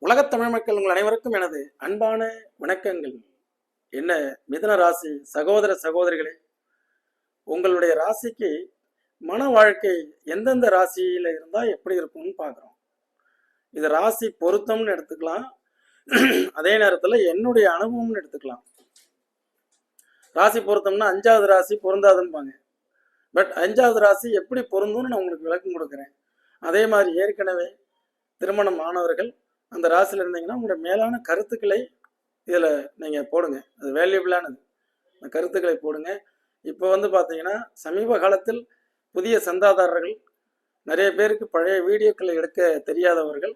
உலகத் தமிழ் மக்கள் உங்கள் அனைவருக்கும் எனது அன்பான வணக்கங்கள். என்ன மிதுன ராசி சகோதர சகோதரிகளே, உங்களுடைய ராசிக்கு மன வாழ்க்கை எந்தெந்த ராசியில இருந்தா எப்படி இருக்கும்னு பார்க்குறோம். இது ராசி பொருத்தம்னு எடுத்துக்கலாம், அதே நேரத்தில் என்னுடைய அனுபவம்னு எடுத்துக்கலாம். ராசி பொருத்தம்னா 5வது ராசி பொருந்தாதுன்பாங்க. பட் 5வது ராசி எப்படி பொருந்தும்னு நான் உங்களுக்கு விளக்கம் கொடுக்குறேன். அதே மாதிரி ஏற்கனவே திருமணம் ஆனவர்கள் அந்த ராசியில் இருந்தீங்கன்னா உங்களுடைய மேலான கருத்துக்களை இதில் நீங்கள் போடுங்க. அது வேல்யூபிளானது. அந்த கருத்துக்களை போடுங்க. இப்போ பார்த்தீங்கன்னா சமீப காலத்தில் புதிய சந்தாதாரர்கள் நிறைய பேருக்கு பழைய வீடியோக்களை எடுக்க தெரியாதவர்கள்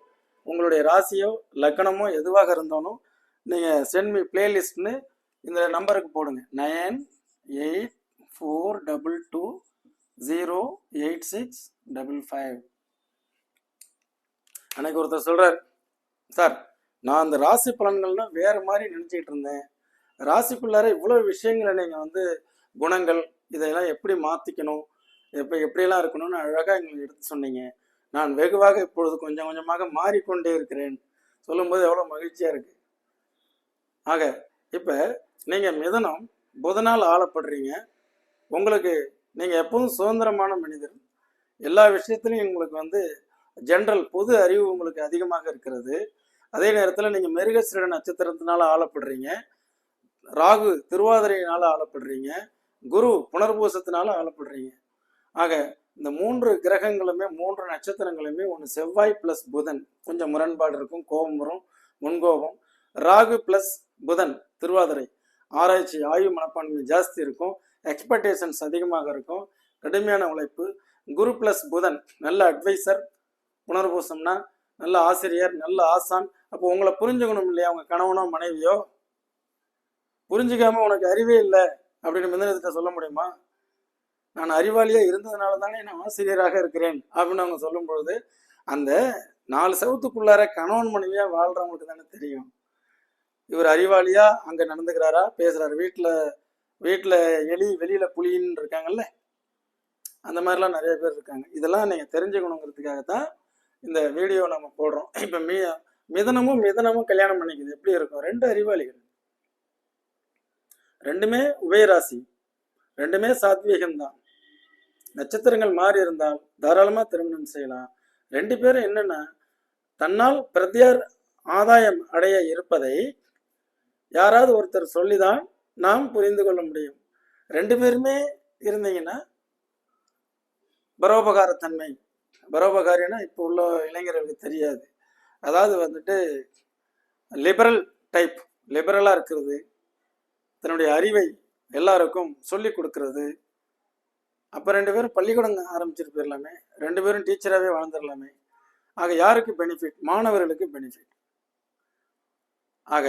உங்களுடைய ராசியோ லக்கணமோ எதுவாக இருந்தாலும் நீங்கள் சென்ட் மீ பிளேலிஸ்ட்னு இந்த நம்பருக்கு போடுங்க. 9842208655. அன்னைக்கு ஒருத்தர் சொல்கிறார், சார் நான் அந்த ராசி பலன்கள்னா வேறு மாதிரி நினச்சிக்கிட்டு இருந்தேன், ராசிக்குள்ளார இவ்வளோ விஷயங்களை நீங்கள் குணங்கள் இதெல்லாம் எப்படி மாற்றிக்கணும், எப்படியெல்லாம் இருக்கணும்னு அழகாக எங்களுக்கு எடுத்து சொன்னீங்க. நான் வெகுவாக இப்பொழுது கொஞ்சம் கொஞ்சமாக மாறிக்கொண்டே இருக்கிறேன். சொல்லும்போது எவ்வளோ மகிழ்ச்சியாக இருக்குது. ஆக இப்போ நீங்கள் மிதனம் புதனால் ஆளப்படுறீங்க. உங்களுக்கு நீங்கள் எப்போதும் சுதந்திரமான மனிதர். எல்லா விஷயத்துலையும் உங்களுக்கு ஜென்ரல் பொது அறிவு உங்களுக்கு அதிகமாக இருக்கிறது. அதே நேரத்தில் நீங்கள் மிருகசீரிட நட்சத்திரத்தினால ஆளப்படுறீங்க, ராகு திருவாதிரையினால ஆளப்படுறீங்க, குரு புனர்பூசத்தினால ஆளப்படுறீங்க. ஆக இந்த 3 கிரகங்களுமே 3 நட்சத்திரங்களுமே ஒன்று செவ்வாய் ப்ளஸ் புதன் கொஞ்சம் முரண்பாடு இருக்கும், கோபம் வரும், முன்கோபம். ராகு ப்ளஸ் புதன் திருவாதிரை ஆராய்ச்சி ஆய்வு மனப்பான்மை ஜாஸ்தி இருக்கும், எக்ஸ்பெக்டேஷன்ஸ் அதிகமாக இருக்கும், கடுமையான உழைப்பு. குரு ப்ளஸ் புதன் நல்ல அட்வைசர், புனர்பூசம்னா நல்ல ஆசிரியர், நல்ல ஆசான். அப்போ உங்களை புரிஞ்சுக்கணும் இல்லையா? அவங்க கணவனோ மனைவியோ புரிஞ்சுக்காம உனக்கு அறிவே இல்லை அப்படின்னு மிதனத்திட்ட சொல்ல முடியுமா? நான் அறிவாளியா இருந்ததுனால தானே நான் ஆசிரியராக இருக்கிறேன் அப்படின்னு அவங்க சொல்லும் பொழுது அந்த 4 செவத்துக்குள்ளார கணவன் மனைவியா வாழ்றவங்களுக்கு தானே தெரியும் இவர் அறிவாளியா அங்க நடந்துக்கிறாரா, பேசுறாரு. வீட்டுல எலி வெளியில புலின்னு இருக்காங்கல்ல, அந்த மாதிரிலாம் நிறைய பேர் இருக்காங்க. இதெல்லாம் நீங்க தெரிஞ்சுக்கணுங்கிறதுக்காகத்தான் இந்த வீடியோ நம்ம போடுறோம். இப்ப மிதனமும் கல்யாணம் பண்ணிக்குது. எப்படி இருக்கும்? 2 அறிவாளிகள், 2மே உபயராசி, 2மே சாத்வீகம்தான். நட்சத்திரங்கள் மாறி இருந்தால் தாராளமா திருமணம் செய்யலாம். 2 பேரும் என்னன்னா தன்னால் பிரத்யார் ஆதாயம் அடைய இருப்பதை யாராவது ஒருத்தர் சொல்லிதான் நாம் புரிந்து கொள்ள முடியும். 2 பேருமே இருந்தீங்கன்னா பரோபகாரத்தன்மை. பரோபகாரினா இப்போ உள்ள இளைஞர்களுக்கு தெரியாது. அதாவது லிபரல் டைப், லிபரலாக இருக்கிறது, தன்னுடைய அறிவை எல்லாருக்கும் சொல்லி கொடுக்கறது. அப்போ 2 பேரும் பள்ளிக்கூடம் ஆரம்பிச்சிட்டு போயிடலாமே, 2 பேரும் டீச்சராகவே வாழ்ந்துடலாமே. ஆக யாருக்கு பெனிஃபிட்? மாணவர்களுக்கு பெனிஃபிட். ஆக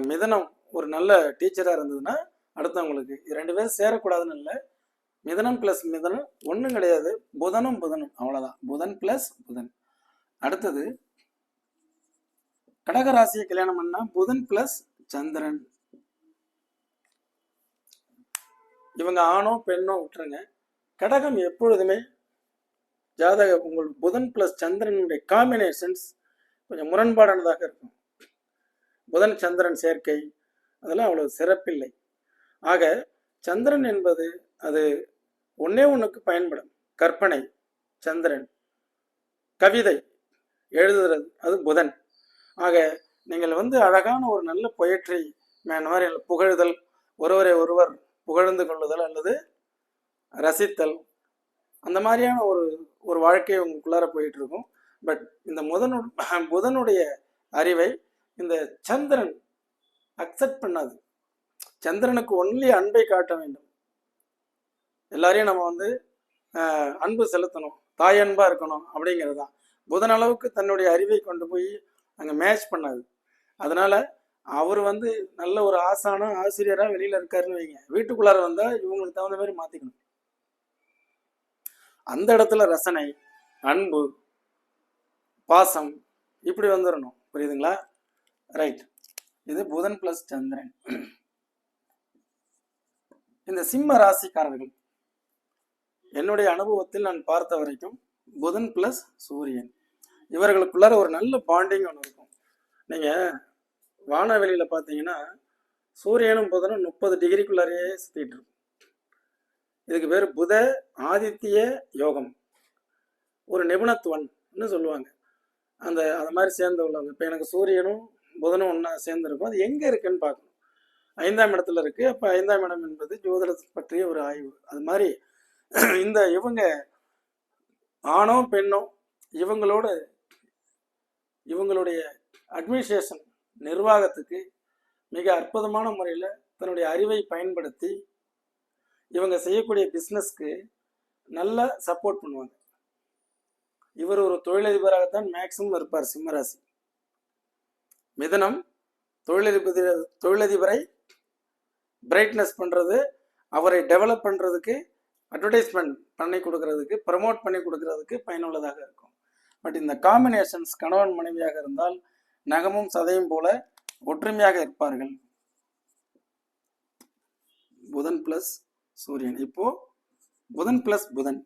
மிதனம் ஒரு நல்ல டீச்சராக இருந்ததுன்னா அடுத்தவங்களுக்கு 2 பேரும் சேரக்கூடாதுன்னு இல்லை. மிதனம் பிளஸ் மிதனம் ஒன்றும் கிடையாது, புதனும் அவ்வளோதான். புதன் பிளஸ் புதன். அடுத்தது கடகராசியை கல்யாணம் பண்ணா புதன் பிளஸ் சந்திரன். இவங்க ஆணோ பெண்ணோ விட்டுருங்க, கடகம் எப்பொழுதுமே உங்கள் புதன் பிளஸ் சந்திரனுடைய காம்பினேஷன்ஸ் கொஞ்சம் முரண்பாடானதாக இருக்கும். புதன் சந்திரன் சேர்க்கை அதெல்லாம் அவ்வளவு சிறப்பில்லை. ஆக சந்திரன் என்பது அது ஒன்றுக்கு பயன்படும். கற்பனை சந்திரன், கவிதை எழுதுறது அது புதன். ஆக நீங்கள் அழகான ஒரு நல்ல பொயட்ரி மேன் மாதிரி புகழ்தல், ஒருவர் புகழ்ந்து கொள்ளுதல் அல்லது ரசித்தல், அந்த மாதிரியான ஒரு வாழ்க்கை உங்களுக்குள்ளார போயிட்டு இருக்கும். பட் இந்த புதனுடைய அறிவை இந்த சந்திரன் அக்செப்ட் பண்ணாது. சந்திரனுக்கு ஒன்லி அன்பை காட்ட வேண்டும். எல்லாரையும் நம்ம அன்பு செலுத்தணும், தாய் அன்பா இருக்கணும் அப்படிங்கிறது தான். புதன் அளவுக்கு தன்னுடைய அறிவை கொண்டு போய் அங்கே மேட்ச் பண்ணாது. அதனால அவர் நல்ல ஒரு ஆசிரியராக வெளியில இருக்காருன்னு வைங்க, வீட்டுக்குள்ளார வந்தால் இவங்களுக்கு தகுந்த மாதிரி மாத்திக்கணும். அந்த இடத்துல ரசனை, அன்பு, பாசம் இப்படி வந்துடணும். புரியுதுங்களா? ரைட். இது புதன் பிளஸ் சந்திரன். இந்த சிம்ம ராசிக்காரர்கள் என்னுடைய அனுபவத்தில் நான் பார்த்த வரைக்கும் புதன் பிளஸ் சூரியன், இவர்களுக்குள்ளார ஒரு நல்ல பாண்டிங் ஒன்று இருக்கும். நீங்கள் வானவெளியில் பார்த்தீங்கன்னா சூரியனும் புதனும் 30 டிகிரிக்குள்ளாரையே சுற்றிட்டு இருக்கும். இதுக்கு பேர் புத ஆதித்ய யோகம், ஒரு நிபுணத்துவன்னு சொல்லுவாங்க. அந்த மாதிரி சேர்ந்து உள்ளவங்க. இப்போ எனக்கு சூரியனும் புதனும் ஒன்றா சேர்ந்துருக்கும். அது எங்கே இருக்குன்னு பார்க்கணும். 5ஆம் இடத்துல இருக்குது. அப்போ 5ஆம் இடம் என்பது ஜோதிடத்தை பற்றிய ஒரு ஆய்வு. அது மாதிரி இந்த இவங்க ஆணோ பெண்ணோ இவங்களுடைய அட்மினிஸ்ட்ரேஷன் நிர்வாகத்துக்கு மிக அற்புதமான முறையில் தன்னுடைய அறிவை பயன்படுத்தி இவங்க செய்யக்கூடிய பிஸ்னஸ்க்கு நல்லா சப்போர்ட் பண்ணுவாங்க. இவர் ஒரு தொழிலதிபராகத்தான் மேக்சிமம் இருப்பார். சிம்மராசி. மிதனம் தொழிலதிபரை பிரைட்னஸ் பண்ணுறது, அவரை டெவலப் பண்ணுறதுக்கு, அட்வர்டைஸ்மெண்ட் பண்ணி கொடுக்கறதுக்கு, ப்ரமோட் பண்ணி கொடுக்கறதுக்கு பயனுள்ளதாக இருக்கும். பட் இந்த காம்பினேஷன்ஸ் கணவன் மனைவியாக இருந்தால் நகமும் சதையும் போல ஒற்றுமையாக இருப்பார்கள். புதன் பிளஸ் சூரியன். இப்போ புதன் பிளஸ் புதன்,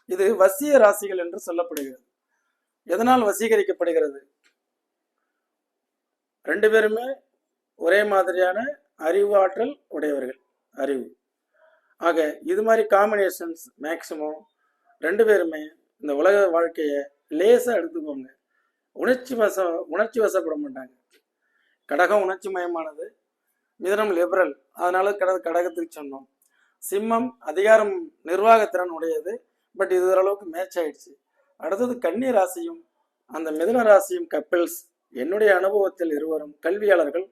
இது வசிய ராசிகள் என்று சொல்லப்படுகிறது. எதனால் வசீகரிக்கப்படுகிறது? ரெண்டு பேருமே ஒரே மாதிரியான அறிவு ஆற்றல் உடையவர்கள். அறிவு ஆக இது மாதிரி காம்பினேஷன்ஸ் மேக்சிமம் ரெண்டு பேருமே இந்த உலக வாழ்க்கையை லேசாக எடுத்துக்கோங்க. உணர்ச்சி வசப்பட மாட்டாங்க. கடகம் உணர்ச்சி மயமானது, மிதனம் லிபரல், அதனால கடகத்துக்கு சொன்னோம். சிம்மம் அதிகாரம் நிர்வாகத்திறன் உடையது, பட் இது ஓரளவுக்கு மேட்ச் ஆயிடுச்சு. அடுத்தது கன்னி ராசியும் அந்த மிதன ராசியும் கப்பிள்ஸ். என்னுடைய அனுபவத்தில் இருவரும் கல்வியாளர்கள்.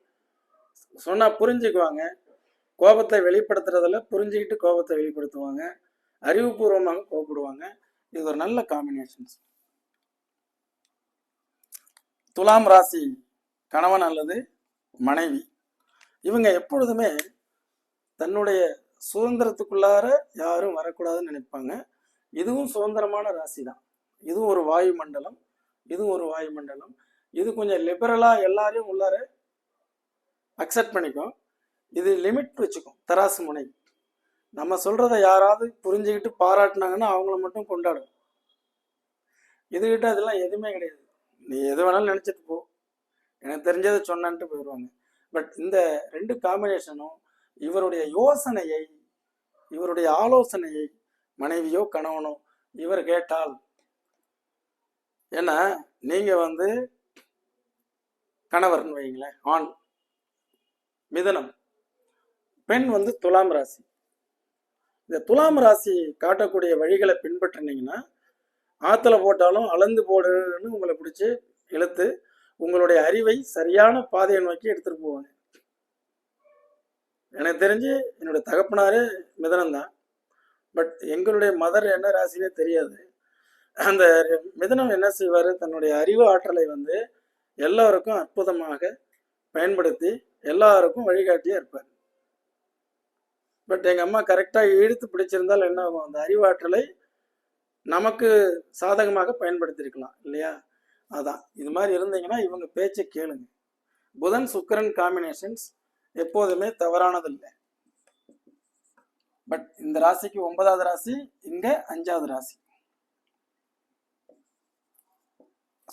சொன்னால் புரிஞ்சுக்குவாங்க. கோபத்தை வெளிப்படுத்துறதில் புரிஞ்சுக்கிட்டு கோபத்தை வெளிப்படுத்துவாங்க, அறிவுபூர்வமாக கோபப்படுவாங்க. இது ஒரு நல்ல காம்பினேஷன்ஸ். துலாம் ராசி கணவன் அல்லது மனைவி, இவங்க எப்பொழுதுமே தன்னுடைய சுதந்திரத்துக்குள்ளார யாரும் வரக்கூடாதுன்னு நினைப்பாங்க. இதுவும் சுதந்திரமான ராசி தான். இதுவும் ஒரு வாயு மண்டலம், இதுவும் ஒரு வாயு மண்டலம். இது கொஞ்சம் லிபரலாக எல்லாரையும் உள்ளார அக்செப்ட் பண்ணிக்கும். இது லிமிட் வச்சுக்கும். தராசு முனை. நம்ம சொல்றத யாராவது புரிஞ்சுக்கிட்டு பாராட்டினாங்கன்னா அவங்கள மட்டும் கொண்டாடும். இதுகிட்ட அதெல்லாம் எதுவுமே கிடையாது. நீ எது வேணாலும் நினச்சிட்டு போ, எனக்கு தெரிஞ்சதை சொன்னான்ட்டு போயிடுவாங்க. பட் இந்த ரெண்டு காம்பினேஷனும் இவருடைய யோசனையை, இவருடைய ஆலோசனையை மனைவியோ கணவனோ இவர் கேட்டால், ஏன்னா நீங்க கணவர்னு வைங்களேன், ஆண் மிதனம், பெண் துலாம் ராசி. இந்த துலாம் ராசி காட்டக்கூடிய வழிகளை பின்பற்றினீங்கன்னா ஆற்றுல போட்டாலும் அளந்து போடுன்னு உங்களை பிடிச்சி இழுத்து உங்களுடைய அறிவை சரியான பாதையை நோக்கி எடுத்துகிட்டு போவாங்க. எனக்கு தெரிஞ்சு என்னுடைய தகப்பனாரே மிதனம் தான். பட் எங்களுடைய மதர் என்ன ராசினே தெரியாது. அந்த மிதனம் என்ன செய்வார், தன்னுடைய அறிவு ஆற்றலை எல்லாருக்கும் அற்புதமாக பயன்படுத்தி எல்லாருக்கும் வழிகாட்டியாக இருப்பார். பட் எங்கள் அம்மா கரெக்டாக இழுத்து பிடிச்சிருந்தால் என்ன ஆகும், அந்த அறிவாற்றலை நமக்கு சாதகமாக பயன்படுத்தியிருக்கலாம் இல்லையா? அதான் இது மாதிரி இருந்தீங்கன்னா இவங்க பேச்சை கேளுங்க. புதன் சுக்கிரன் காம்பினேஷன்ஸ் எப்போதுமே தவறானதில்லை. பட் இந்த ராசிக்கு 9வது ராசி, இங்க 5வது ராசி.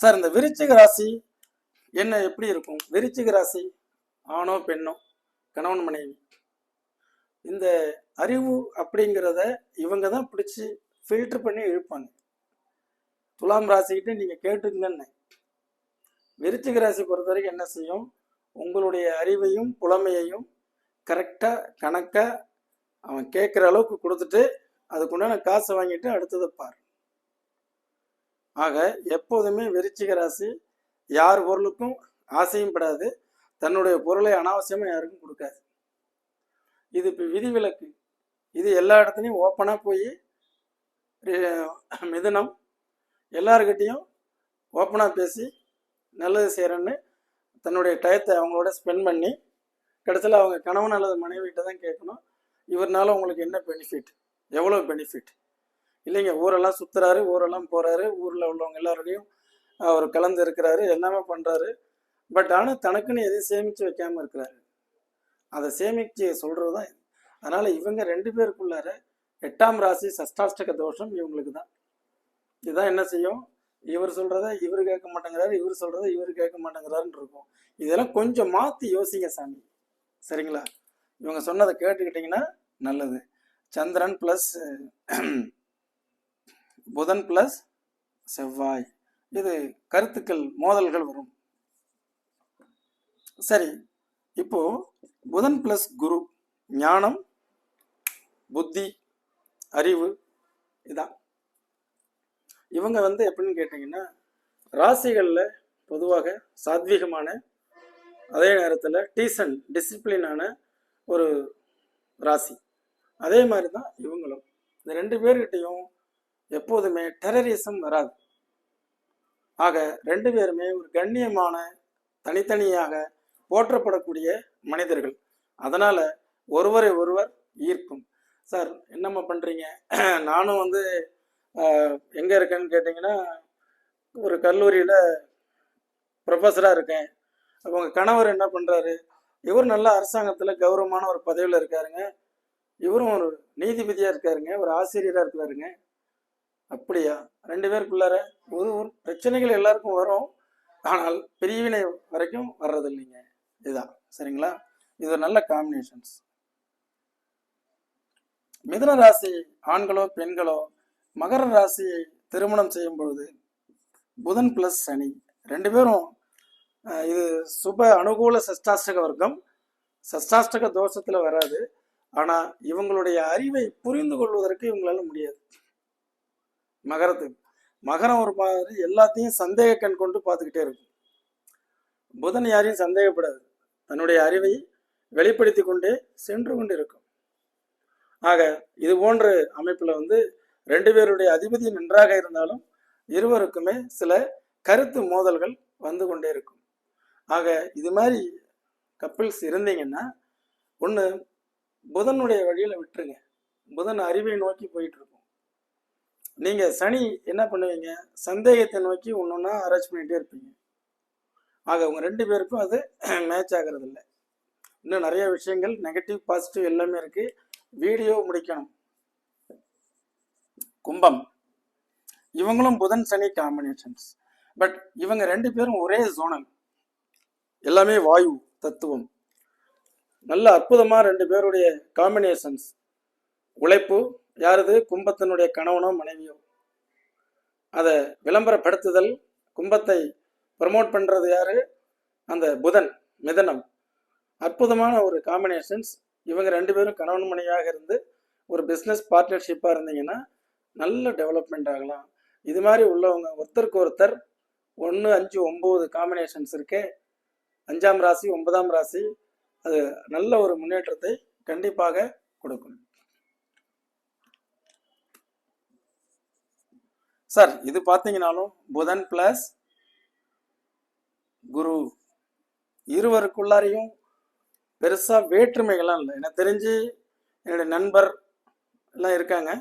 சார் இந்த விருச்சிக ராசி என்ன எப்படி இருக்கும்? விருச்சிக ராசி ஆணோ பெண்ணோ, கணவன் மனைவி, இந்த அறிவு அப்படிங்கிறத இவங்க தான் பிடிச்சி ஃபில்டர் பண்ணி இழுப்பாங்க. துலாம் ராசிக்கிட்ட நீங்கள் கேட்டுங்கன்னு. விருச்சிக ராசி பொறுத்த வரைக்கும் என்ன செய்யும், உங்களுடைய அறிவையும் புலமையையும் கரெக்டாக கணக்காக அவன் கேட்குற அளவுக்கு கொடுத்துட்டு அதுக்குண்டான காசை வாங்கிட்டு அடுத்ததை பார். ஆக எப்போதுமே விருச்சிக ராசி யார் பொருளுக்கும் ஆசையும் படாது, தன்னுடைய பொருளை அனாவசியமாக யாருக்கும் கொடுக்காது. இது இப்போ விதிவிலக்கு. இது எல்லா இடத்துலையும் ஓப்பனாக போய் மிதனம் எல்லாருக்கிட்டையும் ஓப்பனாக பேசி நல்லது செய்கிறேன்னு தன்னுடைய டயத்தை அவங்களோட ஸ்பெண்ட் பண்ணி கடைசியில் அவங்க கணவன் அல்லது மனைவிகிட்ட தான் கேட்கணும், இவர்னால உங்களுக்கு என்ன பெனிஃபிட், எவ்வளோ பெனிஃபிட். இல்லைங்க ஊரெல்லாம் சுற்றுறாரு, ஊரெல்லாம் போகிறாரு, ஊரில் உள்ளவங்க எல்லாரோடையும் அவர் கலந்து இருக்கிறாரு, எல்லாமே பண்ணுறாரு. பட் ஆனால் தனக்குன்னு எதையும் சேமித்து வைக்காமல் இருக்கிறாரு. அதை சேமித்து சொல்கிறது தான். அதனால் இவங்க ரெண்டு பேருக்குள்ளார 8ஆம் ராசி சஷ்டாஷ்டக தோஷம் இவங்களுக்கு தான். இதுதான் என்ன செய்யும், இவர் சொல்றத இவர் கேட்க மாட்டேங்கிறாரு, இவர் சொல்றத இவர் கேட்க மாட்டேங்கிறாருன்னு இருக்கும். இதெல்லாம் கொஞ்சம் மாற்றி யோசிங்க சாமி, சரிங்களா? இவங்க சொன்னதை கேட்டுக்கிட்டிங்கன்னா நல்லது. சந்திரன் ப்ளஸ் புதன் ப்ளஸ் செவ்வாய், இது கருத்துக்கள் மோதல்கள் வரும். சரி, இப்போ புதன் ப்ளஸ் குரு, ஞானம், புத்தி, அறிவு, இதான். இவங்க எப்படின்னு கேட்டிங்கன்னா, ராசிகளில் பொதுவாக சாத்வீகமான, அதே நேரத்தில் டீசன்ட் டிசிப்ளினான ஒரு ராசி. அதே மாதிரி தான் இவங்களும். இந்த ரெண்டு பேர்கிட்டையும் எப்போதுமே டெரரிசம் வராது. ஆக ரெண்டு பேருமே ஒரு கண்ணியமான, தனித்தனியாக போற்றப்படக்கூடிய மனிதர்கள். அதனால ஒருவரை ஒருவர் ஈர்க்கும். சார் என்னம்மா பண்ணுறீங்க? நானும் எங்கே இருக்கேன்னு கேட்டிங்கன்னா, ஒரு கல்லூரியில் ப்ரொஃபஸராக இருக்கேன். அப்போ உங்கள் கணவர் என்ன பண்ணுறாரு? இவர் நல்ல அரசாங்கத்தில் கௌரவமான ஒரு பதவியில் இருக்காருங்க. இவரும் ஒரு நீதிபதியாக இருக்காருங்க, ஒரு ஆசிரியராக இருக்கிறாருங்க. அப்படியா? ரெண்டு பேருக்குள்ளார ஒரு பிரச்சனைகள் எல்லாருக்கும் வரும், ஆனால் பிரிவினை வரைக்கும் வர்றது இல்லைங்க. இதுதான், சரிங்களா? இது ஒரு நல்ல காம்பினேஷன்ஸ். மிதுன ராசி ஆண்களோ பெண்களோ மகர ராசியை திருமணம் செய்யும் பொழுது புதன் பிளஸ் சனி ரெண்டு பேரும், இது சுப அனுகூல சஷ்டாஷ்டக வர்க்கம், சஷ்டாஷ்டக தோஷத்துல வராது. ஆனா இவங்களுடைய அறிவை புரிந்து கொள்வதற்கு இவங்களால முடியாது. மகரம் ஒரு மாதிரி எல்லாத்தையும் சந்தேக கண் கொண்டு பார்த்துக்கிட்டே இருக்கும். புதன் யாரையும் சந்தேகப்படாது, தன்னுடைய அறிவை வெளிப்படுத்தி கொண்டே சென்று கொண்டு இருக்கும். ஆக இது போன்ற அமைப்புல ரெண்டு பேருடைய அதிபதி நன்றாக இருந்தாலும் இருவருக்குமே சில கருத்து மோதல்கள் வந்து கொண்டே இருக்கும். ஆக இது மாதிரி கப்பிள்ஸ் இருந்தீங்கன்னா, ஒன்று புதனுடைய வழியில விட்டுருங்க. புதன் அறிவை நோக்கி போயிட்டு இருக்கும். நீங்க சனி என்ன பண்ணுவீங்க? சந்தேகத்தை நோக்கி ஒன்னொன்னா ஆராய்ச்சி பண்ணிட்டே இருப்பீங்க. ஆக உங்க ரெண்டு பேருக்கும் அது மேட்ச் ஆகிறது இல்லை. இன்னும் நிறைய விஷயங்கள் நெகட்டிவ் பாசிட்டிவ் எல்லாமே இருக்கு. வீடியோ முடிக்கணும். கும்பம், இவங்களும் புதன் சனி காம்பினேஷன்ஸ். பட் இவங்க ரெண்டு பேரும் ஒரே ஜோனல், எல்லாமே வாயு தத்துவம். நல்ல அற்புதமா ரெண்டு பேருடைய காம்பினேஷன்ஸ். உழைப்பு யாருது? கும்பத்தினுடைய கணவனோ மனைவியோ. அதை விளம்பரப்படுத்துதல், கும்பத்தை ப்ரமோட் பண்றது யாரு? அந்த புதன், மிதனம். அற்புதமான ஒரு காம்பினேஷன்ஸ். இவங்க ரெண்டு பேரும் கணவன் மனைவியாக இருந்து ஒரு பிஸ்னஸ் பார்ட்னர்ஷிப்பாக இருந்தீங்கன்னா நல்ல டெவலப்மெண்ட் ஆகலாம். இது மாதிரி உள்ளவங்க ஒருத்தருக்கு ஒருத்தர் 1, 5, 9 காம்பினேஷன்ஸ் இருக்கே, 5ஆம் ராசி 9ஆம் ராசி, அது நல்ல ஒரு முன்னேற்றத்தை கண்டிப்பாக கொடுக்கும். சார் இது பார்த்தீங்கன்னாலும் புதன் பிளஸ் குரு, இருவருக்குள்ளாரையும் பெருசா வேற்றுமைகள்லாம் இல்லை. எனக்கு தெரிஞ்சு என்னுடைய நண்பர் எல்லாம் இருக்காங்க.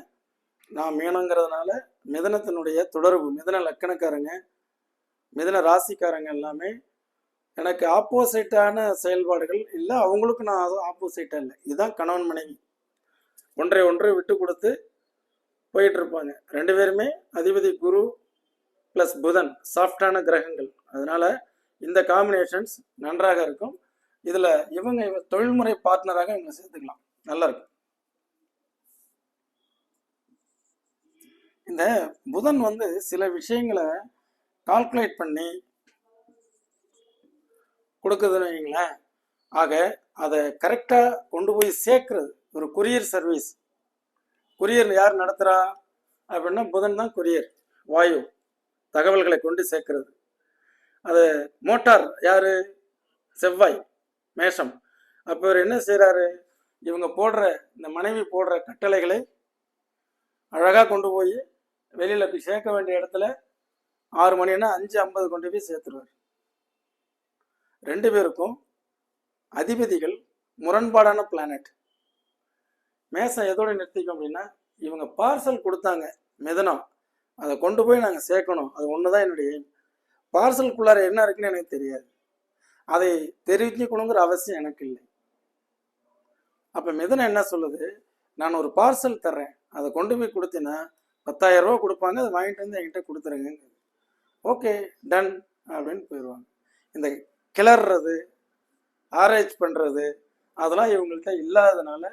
நான் மீனங்கிறதுனால மிதனத்தினுடைய தொடர்பு, மிதன லக்கணக்காரங்க, மிதன ராசிக்காரங்க எல்லாமே எனக்கு ஆப்போசிட்டான செயல்பாடுகள் இல்லை. அவங்களுக்கு நான் அதுவும் ஆப்போசிட்டாக இல்லை. இதுதான் கணவன் மனைவி, ஒன்றை விட்டு கொடுத்து போயிட்டு இருப்பாங்க. ரெண்டு பேருமே அதிபதி குரு பிளஸ் புதன், சாஃப்டான கிரகங்கள். அதனால இந்த காம்பினேஷன்ஸ் நன்றாக இருக்கும். இதுல இவங்க தொழில்முறை பார்ட்னராக இவங்க சேர்த்துக்கலாம், நல்லா இருக்கும். இந்த புதன் சில விஷயங்களை கால்குலேட் பண்ணி கொடுக்குதுன்னு வைங்களேன். ஆக அதை கரெக்டா கொண்டு போய் சேர்க்கிறது. ஒரு கொரியர் சர்வீஸ், கொரியர் யார் நடத்துறா அப்படின்னா புதன் தான் கொரியர், வாயு, தகவல்களை கொண்டு சேர்க்கிறது. அது மோட்டார் யாரு? செவ்வாய், மேஷம். அப்போ இவர் என்ன செய்யறாரு? இவங்க போடுற, இந்த மனைவி போடுற கட்டளைகளை அழகா கொண்டு போய் வெளியில போய் சேர்க்க வேண்டிய இடத்துல 6 மணின்னா 5:50 கொண்டு போய் சேர்த்துருவார். ரெண்டு பேருக்கும் அதிபதிகள் முரண்பாடான பிளானட். மேசம் எதோட நிறுத்திக்கும் அப்படின்னா, இவங்க பார்சல் கொடுத்தாங்க மிதனம், அதை கொண்டு போய் நாங்கள் சேர்க்கணும், அது ஒண்ணுதான் என்னுடைய எய்ம். பார்சலுக்குள்ளார என்ன இருக்குன்னு எனக்கு தெரியாது, அதை தெரிவிக்கணுங்கிற அவசியம் எனக்கு இல்லை. அப்ப மிதனம் என்ன சொல்லுது? நான் ஒரு பார்சல் தர்றேன், அதை கொண்டு போய் கொடுத்தீங்கன்னா 10,000 ரூபா கொடுப்பாங்க, அதை வாங்கிட்டு வந்து என்கிட்ட கொடுத்துருங்க. ஓகே டன் அப்படின்னு போயிடுவாங்க. இந்த கிளறது ஆராய்ச்சி பண்ணுறது அதெல்லாம் இவங்கள்ட்ட இல்லாததுனால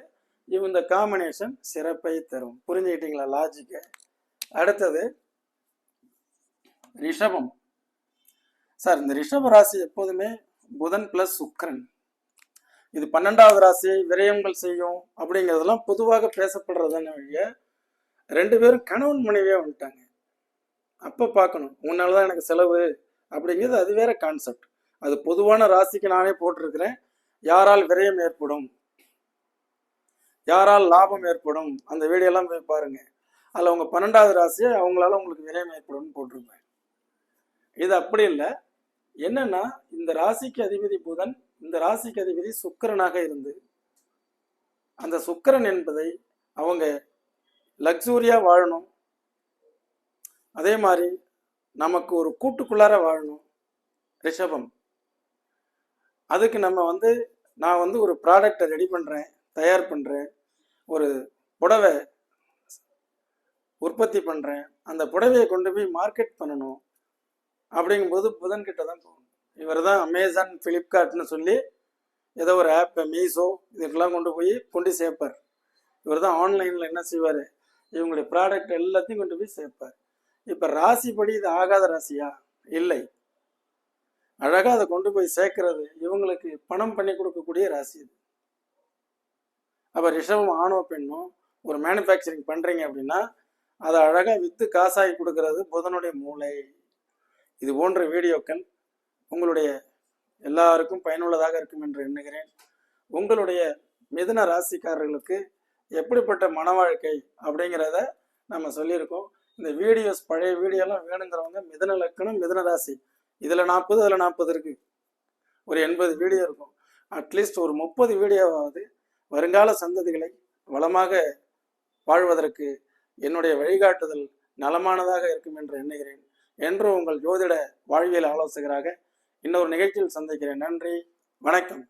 இவங்க இந்த காம்பினேஷன் சிறப்பை தரும். புரிஞ்சுக்கிட்டீங்களா லாஜிக்கு? அடுத்தது ரிஷபம். சார் இந்த ரிஷப ராசி எப்போதுமே புதன் பிளஸ் சுக்கிரன், இது 12வது ராசி, விரயங்கள் செய்யும் அப்படிங்கிறதெல்லாம் பொதுவாக பேசப்படுறதுன்னு வழிய ரெண்டு பேரும் கணவன் மனைவியா வந்துட்டாங்க. அப்போ பார்க்கணும், உன்னாலதான் எனக்கு செலவு அப்படிங்கிறது அது வேற கான்செப்ட். அது பொதுவான ராசிக்கு நானே போட்டிருக்கிறேன். யாரால் விரயம் ஏற்படும், யாரால் லாபம் ஏற்படும், அந்த வீடியோலாம் போய் பாருங்க. அதில் உங்க 12வது ராசி அவங்களால உங்களுக்கு விரயம் ஏற்படும் போட்டிருப்பேன். இது அப்படி இல்லை. என்னன்னா இந்த ராசிக்கு அதிபதி புதன், இந்த ராசிக்கு அதிபதி சுக்கிரனாக இருந்து அந்த சுக்கிரன் என்பதை அவங்க லக்ஸூரியா வாழணும், அதே மாதிரி நமக்கு ஒரு கூட்டுக்குள்ளார வாழணும் ரிஷபம். அதுக்கு நம்ம நான் ஒரு ப்ராடக்டை ரெடி பண்ணுறேன், தயார் பண்ணுறேன், ஒரு புடவை உற்பத்தி பண்ணுறேன், அந்த புடவையை கொண்டு போய் மார்க்கெட் பண்ணணும். அப்படிங்கும்போது புதன்கிட்ட தான் போகணும். இவர் தான் அமேசான் ஃப்ளிப்கார்ட்னு சொல்லி ஏதோ ஒரு ஆப்பை மீஷோ இதுக்கெல்லாம் கொண்டு சேர்ப்பார். இவர் தான் ஆன்லைனில் என்ன செய்வார், இவங்களுடைய ப்ராடக்ட் எல்லாத்தையும் கொண்டு போய் சேர்ப்பார். இப்போ ராசிப்படி இது ஆகாத ராசியா? இல்லை. அழகாக அதை கொண்டு போய் சேர்க்கறது இவங்களுக்கு பணம் பண்ணி கொடுக்கக்கூடிய ராசி இது. அப்போ ரிஷபம் ஆணோ பெண்ணோ ஒரு மேனுஃபேக்சரிங் பண்ணுறீங்க அப்படின்னா அதை அழகாக விற்று காசாகி கொடுக்கறது புதனுடைய மூளை. இது போன்ற வீடியோக்கள் உங்களுடைய எல்லாருக்கும் பயனுள்ளதாக இருக்கும் என்று எண்ணுகிறேன். உங்களுடைய மிதுன ராசிக்காரர்களுக்கு எப்படிப்பட்ட மன வாழ்க்கை அப்படிங்கிறத நம்ம சொல்லியிருக்கோம். இந்த வீடியோஸ் பழைய வீடியோலாம் வேணுங்கிறவங்க மிதுன லக்கணம் மிதுன ராசி இதில் 40 அதில் 40 இருக்கு, ஒரு 80 வீடியோ இருக்கும். அட்லீஸ்ட் ஒரு 30 வீடியோவாவது வருங்கால சந்ததிகளை வளமாக வாழ்வதற்கு என்னுடைய வழிகாட்டுதல் நலமானதாக இருக்கும் என்று எண்ணுகிறேன். என்று உங்கள் ஜோதிட வாழ்வியல் ஆலோசகராக இன்னொரு நிகழ்ச்சியில் சந்திக்கிறேன். நன்றி, வணக்கம்.